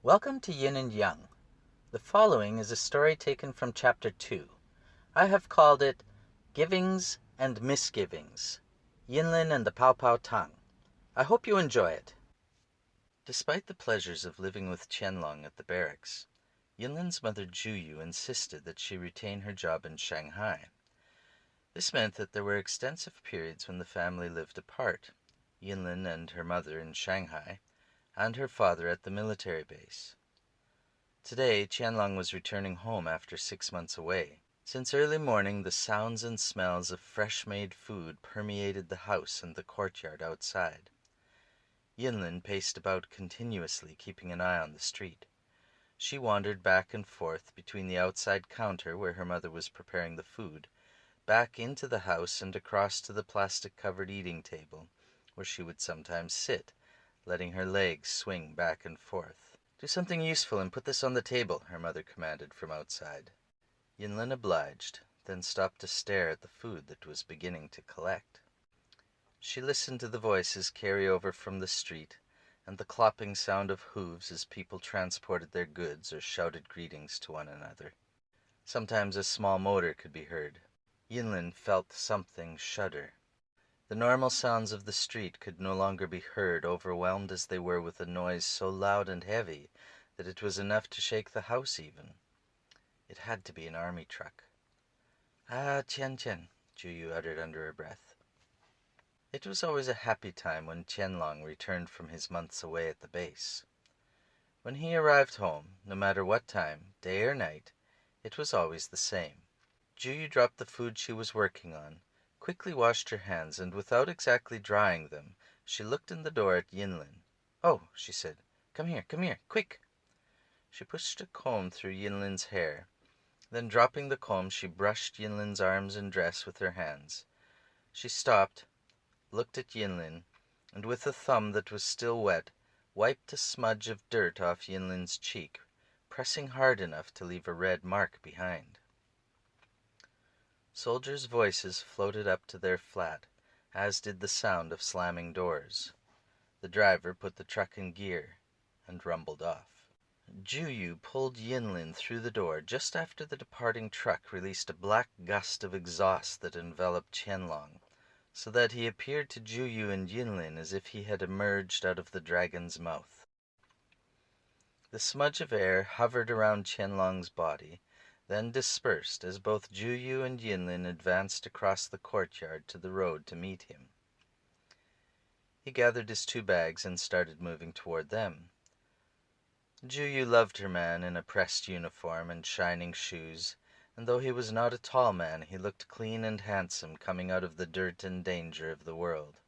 Welcome to Yin and Young. The following is a story taken from Chapter 2. I have called it Givings and Misgivings, Yinlin and the Pao Pao Tang. I hope you enjoy it. Despite the pleasures of living with Qianlong at the barracks, Yinlin's mother Juyu insisted that she retain her job in Shanghai. This meant that there were extensive periods when the family lived apart, Yinlin and her mother in Shanghai, and her father at the military base. Today, Qianlong was returning home after 6 months away. Since early morning, the sounds and smells of fresh-made food permeated the house and the courtyard outside. Yinlin paced about continuously, keeping an eye on the street. She wandered back and forth between the outside counter where her mother was preparing the food, back into the house and across to the plastic-covered eating table, where she would sometimes sit, letting her legs swing back and forth. "Do something useful and put this on the table," her mother commanded from outside. Yinlin obliged, then stopped to stare at the food that was beginning to collect. She listened to the voices carry over from the street, and the clopping sound of hooves as people transported their goods or shouted greetings to one another. Sometimes a small motor could be heard. Yinlin felt something shudder. The normal sounds of the street could no longer be heard, overwhelmed as they were with a noise so loud and heavy that it was enough to shake the house even. It had to be an army truck. "Ah, Qian," Juyu uttered under her breath. It was always a happy time when Qianlong returned from his months away at the base. When he arrived home, no matter what time, day or night, it was always the same. Juyu dropped the food she was working on, quickly washed her hands, and without exactly drying them, she looked in the door at Yinlin. "Oh," she said, come here, quick!" She pushed a comb through Yinlin's hair. Then, dropping the comb, she brushed Yinlin's arms and dress with her hands. She stopped, looked at Yinlin, and with a thumb that was still wet, wiped a smudge of dirt off Yinlin's cheek, pressing hard enough to leave a red mark behind. Soldiers' voices floated up to their flat, as did the sound of slamming doors. The driver put the truck in gear and rumbled off. Juyu pulled Yinlin through the door just after the departing truck released a black gust of exhaust that enveloped Qianlong, so that he appeared to Juyu and Yinlin as if he had emerged out of the dragon's mouth. The smudge of air hovered around Qianlong's body, then dispersed as both Juyu and Yinlin advanced across the courtyard to the road to meet him. He gathered his 2 bags and started moving toward them. Juyu loved her man in a pressed uniform and shining shoes, and though he was not a tall man, he looked clean and handsome coming out of the dirt and danger of the world.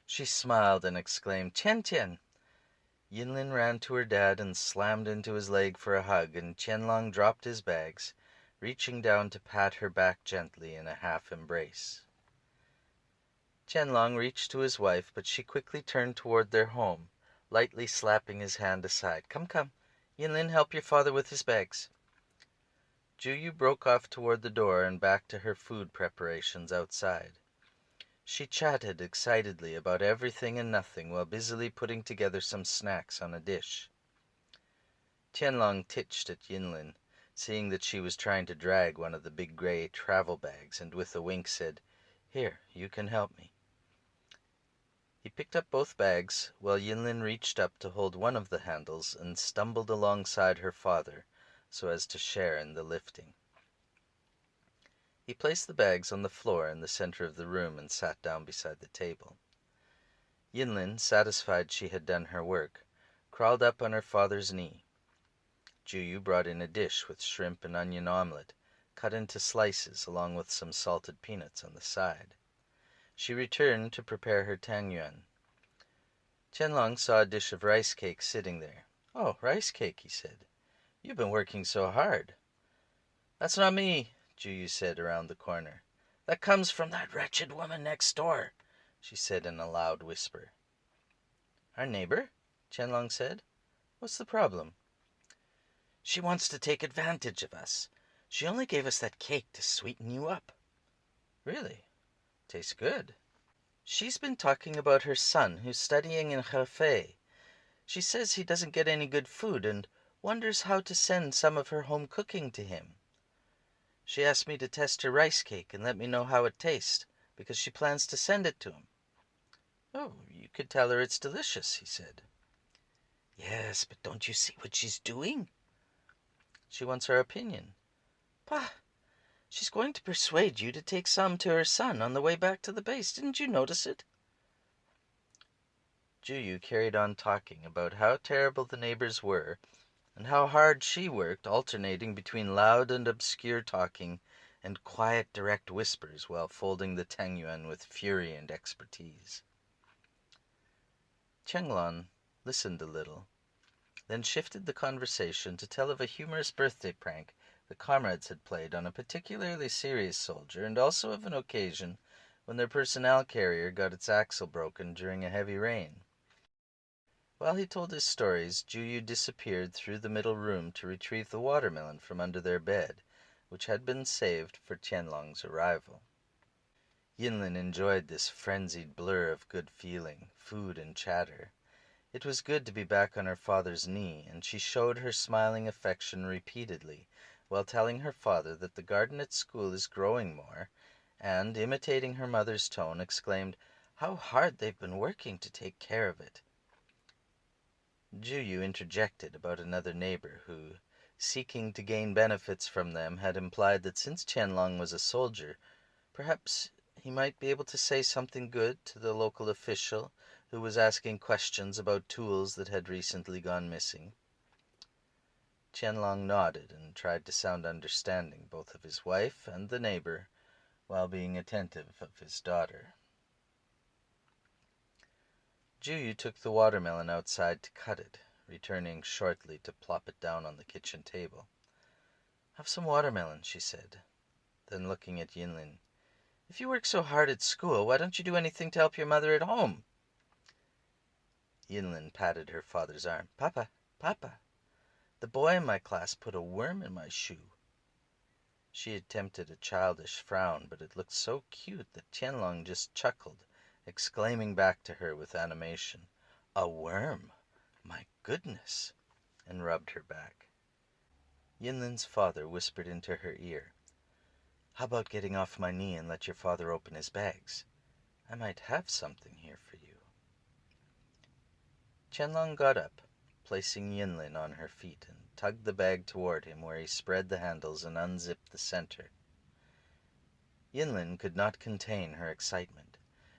She smiled and exclaimed, "Qian!" Yinlin ran to her dad and slammed into his leg for a hug, and Qianlong dropped his bags, reaching down to pat her back gently in a half embrace. Qianlong reached to his wife, but she quickly turned toward their home, lightly slapping his hand aside. Come, Yinlin, help your father with his bags." Juyu broke off toward the door and back to her food preparations outside. She chatted excitedly about everything and nothing while busily putting together some snacks on a dish. Qianlong titched at Yinlin, seeing that she was trying to drag one of the big gray travel bags, and with a wink said, "Here, you can help me." He picked up both bags, while Yinlin reached up to hold one of the handles and stumbled alongside her father, so as to share in the lifting. He placed the bags on the floor in the center of the room and sat down beside the table. Yinlin, satisfied she had done her work, crawled up on her father's knee. Juyu brought in a dish with shrimp and onion omelet, cut into slices along with some salted peanuts on the side. She returned to prepare her tangyuan. Qianlong saw a dish of rice cake sitting there. "Oh, rice cake," he said. "You've been working so hard." "That's not me," Juyu said around the corner. "That comes from that wretched woman next door," she said in a loud whisper. "Our neighbor?" Qianlong said. "What's the problem?" "She wants to take advantage of us. She only gave us that cake to sweeten you up." "Really? Tastes good." "She's been talking about her son who's studying in Hefei. She says he doesn't get any good food and wonders how to send some of her home cooking to him. She asked me to test her rice cake and let me know how it tastes, because she plans to send it to him. Oh, you could tell her it's delicious, he said. Yes, but don't you see what she's doing? She wants our opinion. Pah! She's going to persuade you to take some to her son on the way back to the base. Didn't you notice it? Juyu carried on talking about how terrible the neighbors were, and how hard she worked, alternating between loud and obscure talking and quiet, direct whispers while folding the tangyuan with fury and expertise. Qianglong listened a little, then shifted the conversation to tell of a humorous birthday prank the comrades had played on a particularly serious soldier, and also of an occasion when their personnel carrier got its axle broken during a heavy rain. While he told his stories, Juyu disappeared through the middle room to retrieve the watermelon from under their bed, which had been saved for Qianlong's arrival. Yinlin enjoyed this frenzied blur of good feeling, food, and chatter. It was good to be back on her father's knee, and she showed her smiling affection repeatedly, while telling her father that the garden at school is growing more, and, imitating her mother's tone, exclaimed, "How hard they've been working to take care of it." Juyu interjected about another neighbor who, seeking to gain benefits from them, had implied that since Qianlong was a soldier, perhaps he might be able to say something good to the local official who was asking questions about tools that had recently gone missing. Qianlong nodded and tried to sound understanding both of his wife and the neighbor, while being attentive of his daughter. Juyu took the watermelon outside to cut it, returning shortly to plop it down on the kitchen table. "Have some watermelon," she said. Then, looking at Yinlin, "If you work so hard at school, why don't you do anything to help your mother at home?" Yinlin patted her father's arm. "Papa, Papa, the boy in my class put a worm in my shoe." She attempted a childish frown, but it looked so cute that Qianlong just chuckled, exclaiming back to her with animation, "A worm! My goodness!" and rubbed her back. Yinlin's father whispered into her ear, "How about getting off my knee and let your father open his bags? I might have something here for you." Qianlong got up, placing Yinlin on her feet, and tugged the bag toward him, where he spread the handles and unzipped the center. Yinlin could not contain her excitement.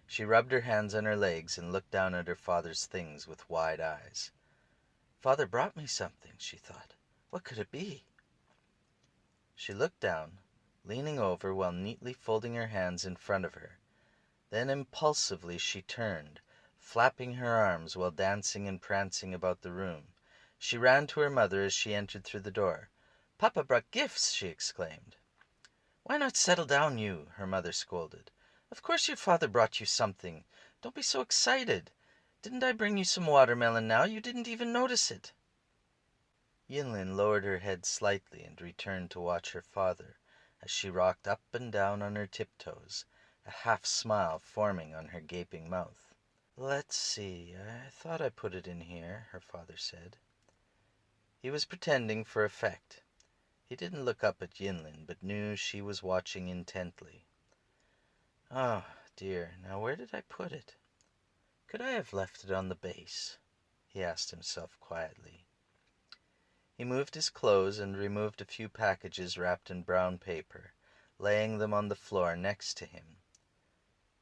She rubbed her hands on her legs and looked down at her father's things with wide eyes. "Father brought me something," she thought. "What could it be?" She looked down, leaning over while neatly folding her hands in front of her. Then impulsively she turned, flapping her arms while dancing and prancing about the room. She ran to her mother as she entered through the door. "Papa brought gifts!" she exclaimed. "Why not settle down, you?" her mother scolded. "Of course your father brought you something. Don't be so excited. Didn't I bring you some watermelon now? You didn't even notice it." Yinlin lowered her head slightly and returned to watch her father, as she rocked up and down on her tiptoes, a half-smile forming on her gaping mouth. "Let's see, I thought I put it in here," her father said. He was pretending for effect. He didn't look up at Yinlin, but knew she was watching intently. "Oh, dear, now where did I put it? Could I have left it on the base?" he asked himself quietly. He moved his clothes and removed a few packages wrapped in brown paper, laying them on the floor next to him.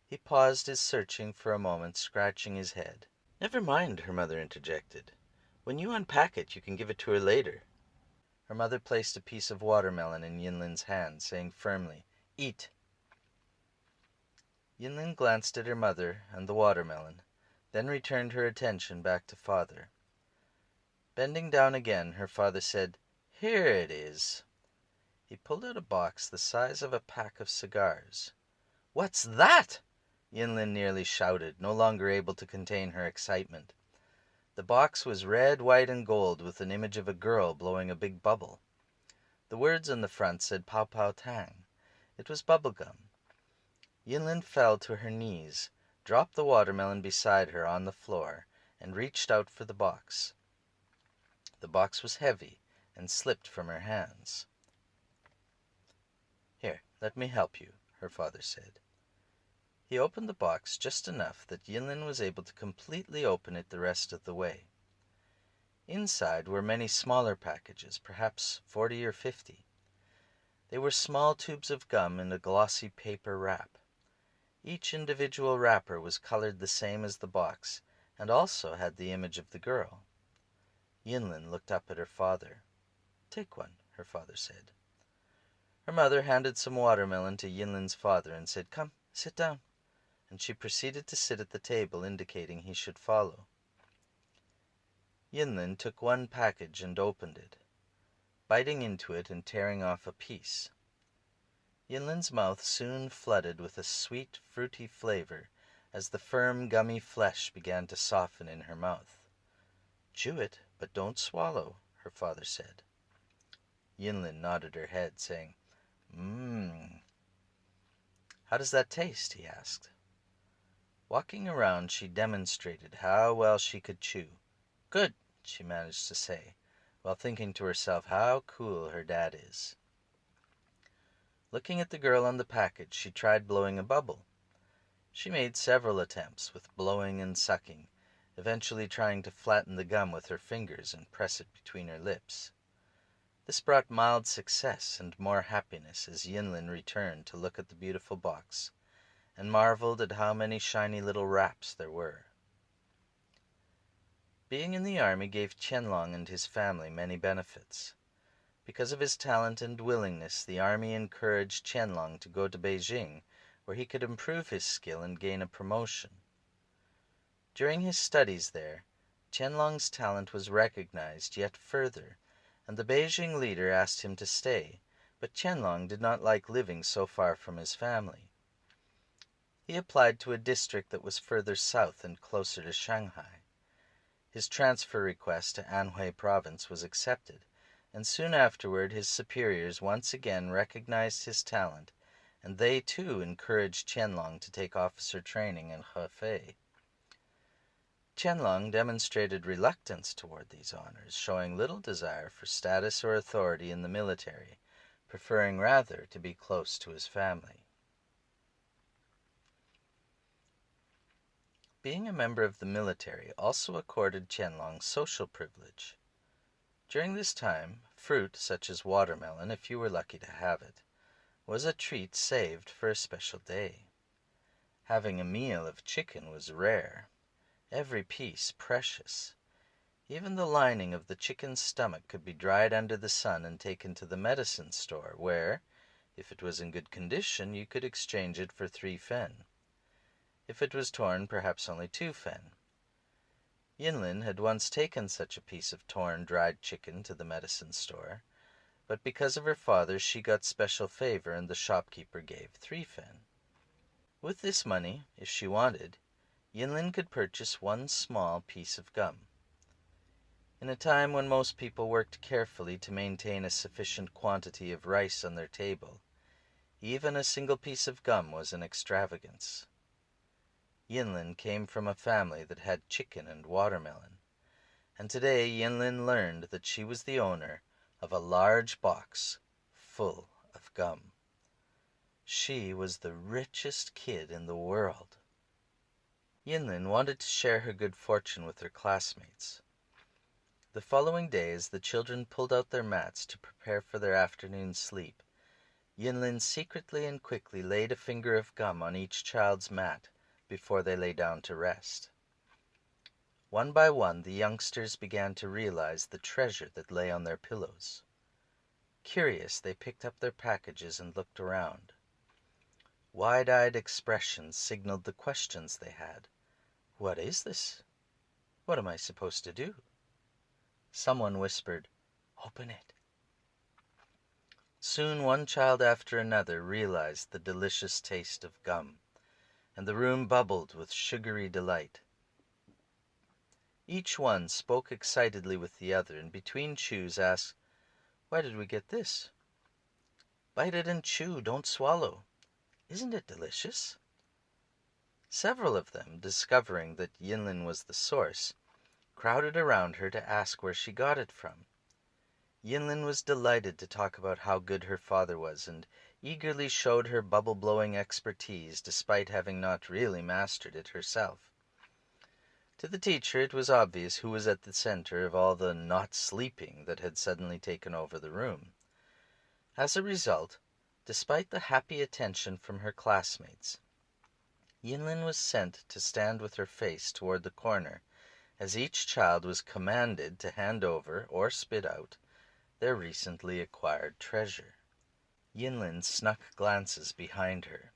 He paused his searching for a moment, scratching his head. "Never mind," her mother interjected. "When you unpack it, you can give it to her later." Her mother placed a piece of watermelon in Yinlin's hand, saying firmly, "Eat." Yinlin glanced at her mother and the watermelon, then returned her attention back to father. Bending down again, her father said, "Here it is." He pulled out a box the size of a pack of cigars. "What's that?" Yinlin nearly shouted, no longer able to contain her excitement. The box was red, white, and gold, with an image of a girl blowing a big bubble. The words on the front said Pao Pao Tang. It was bubble gum. Yinlin fell to her knees, dropped the watermelon beside her on the floor, and reached out for the box. The box was heavy and slipped from her hands. "Here, let me help you," her father said. He opened the box just enough that Yinlin was able to completely open it the rest of the way. Inside were many smaller packages, perhaps 40 or 50. They were small tubes of gum in a glossy paper wrap. Each individual wrapper was colored the same as the box, and also had the image of the girl. Yinlin looked up at her father. "Take one," her father said. Her mother handed some watermelon to Yinlin's father and said, "Come, sit down," and she proceeded to sit at the table, indicating he should follow. Yinlin took one package and opened it, biting into it and tearing off a piece. Yinlin's mouth soon flooded with a sweet, fruity flavor as the firm, gummy flesh began to soften in her mouth. "Chew it, but don't swallow," her father said. Yinlin nodded her head, saying, "Mmm." "How does that taste?" he asked. Walking around, she demonstrated how well she could chew. "Good," she managed to say, while thinking to herself how cool her dad is. Looking at the girl on the package, she tried blowing a bubble. She made several attempts, with blowing and sucking, eventually trying to flatten the gum with her fingers and press it between her lips. This brought mild success and more happiness as Yinlin returned to look at the beautiful box, and marveled at how many shiny little wraps there were. Being in the army gave Qianlong and his family many benefits. Because of his talent and willingness, the army encouraged Qianlong to go to Beijing, where he could improve his skill and gain a promotion. During his studies there, Qianlong's talent was recognized yet further, and the Beijing leader asked him to stay, but Qianlong did not like living so far from his family. He applied to a district that was further south and closer to Shanghai. His transfer request to Anhui province was accepted, and soon afterward his superiors once again recognized his talent, and they too encouraged Qianlong to take officer training in Hefei. Qianlong demonstrated reluctance toward these honors, showing little desire for status or authority in the military, preferring rather to be close to his family. Being a member of the military also accorded Qianlong social privilege. During this time, fruit, such as watermelon, if you were lucky to have it, was a treat saved for a special day. Having a meal of chicken was rare, every piece precious. Even the lining of the chicken's stomach could be dried under the sun and taken to the medicine store, where, if it was in good condition, you could exchange it for 3 fen. If it was torn, perhaps only 2 fen. Yinlin had once taken such a piece of torn, dried chicken to the medicine store, but because of her father she got special favor and the shopkeeper gave 3 fen. With this money, if she wanted, Yinlin could purchase one small piece of gum. In a time when most people worked carefully to maintain a sufficient quantity of rice on their table, even a single piece of gum was an extravagance. Yinlin came from a family that had chicken and watermelon, and today Yinlin learned that she was the owner of a large box full of gum. She was the richest kid in the world. Yinlin wanted to share her good fortune with her classmates. The following day, as the children pulled out their mats to prepare for their afternoon sleep, Yinlin secretly and quickly laid a finger of gum on each child's mat before they lay down to rest. One by one, the youngsters began to realize the treasure that lay on their pillows. Curious, they picked up their packages and looked around. Wide-eyed expressions signaled the questions they had. What is this? What am I supposed to do? Someone whispered, "Open it." Soon one child after another realized the delicious taste of gum, and the room bubbled with sugary delight. Each one spoke excitedly with the other, and between chews asked, "Where did we get this?" "Bite it and chew, don't swallow. Isn't it delicious?" Several of them, discovering that Yinlin was the source, crowded around her to ask where she got it from. Yinlin was delighted to talk about how good her father was, and eagerly showed her bubble-blowing expertise despite having not really mastered it herself. To the teacher it was obvious who was at the center of all the not sleeping that had suddenly taken over the room. As a result, despite the happy attention from her classmates, Yinlin was sent to stand with her face toward the corner, as each child was commanded to hand over, or spit out, their recently acquired treasure. Yinlin snuck glances behind her.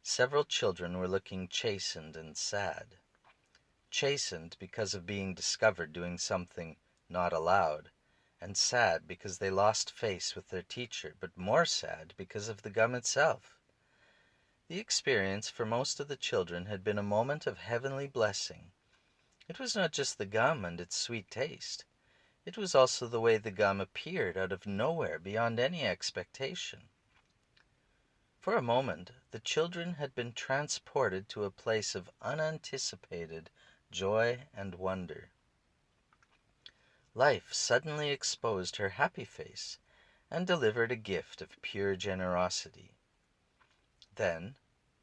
Several children were looking chastened and sad. Chastened because of being discovered doing something not allowed, and sad because they lost face with their teacher, but more sad because of the gum itself. The experience for most of the children had been a moment of heavenly blessing. It was not just the gum and its sweet taste. It was also the way the gum appeared out of nowhere beyond any expectation. For a moment, the children had been transported to a place of unanticipated joy and wonder. Life suddenly exposed her happy face and delivered a gift of pure generosity. Then,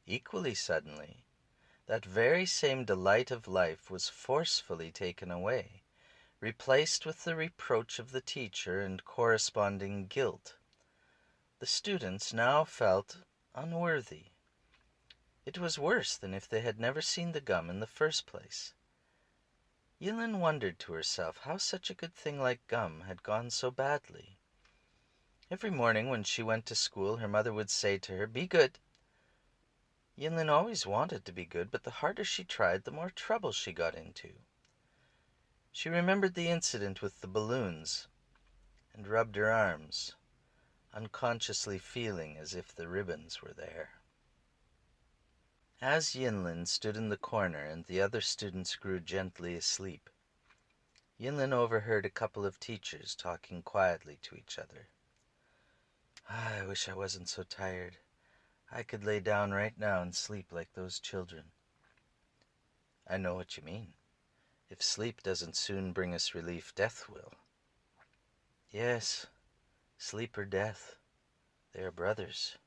equally suddenly, that very same delight of life was forcefully taken away, replaced with the reproach of the teacher and corresponding guilt. The students now felt unworthy. It was worse than if they had never seen the gum in the first place. Yinlin wondered to herself how such a good thing like gum had gone so badly. Every morning when she went to school, her mother would say to her, "Be good." Yinlin always wanted to be good, but the harder she tried, the more trouble she got into. She remembered the incident with the balloons and rubbed her arms, unconsciously feeling as if the ribbons were there. As Yinlin stood in the corner and the other students grew gently asleep, Yinlin overheard a couple of teachers talking quietly to each other. "I wish I wasn't so tired. I could lay down right now and sleep like those children." "I know what you mean. If sleep doesn't soon bring us relief, death will." "Yes, sleep or death. They are brothers."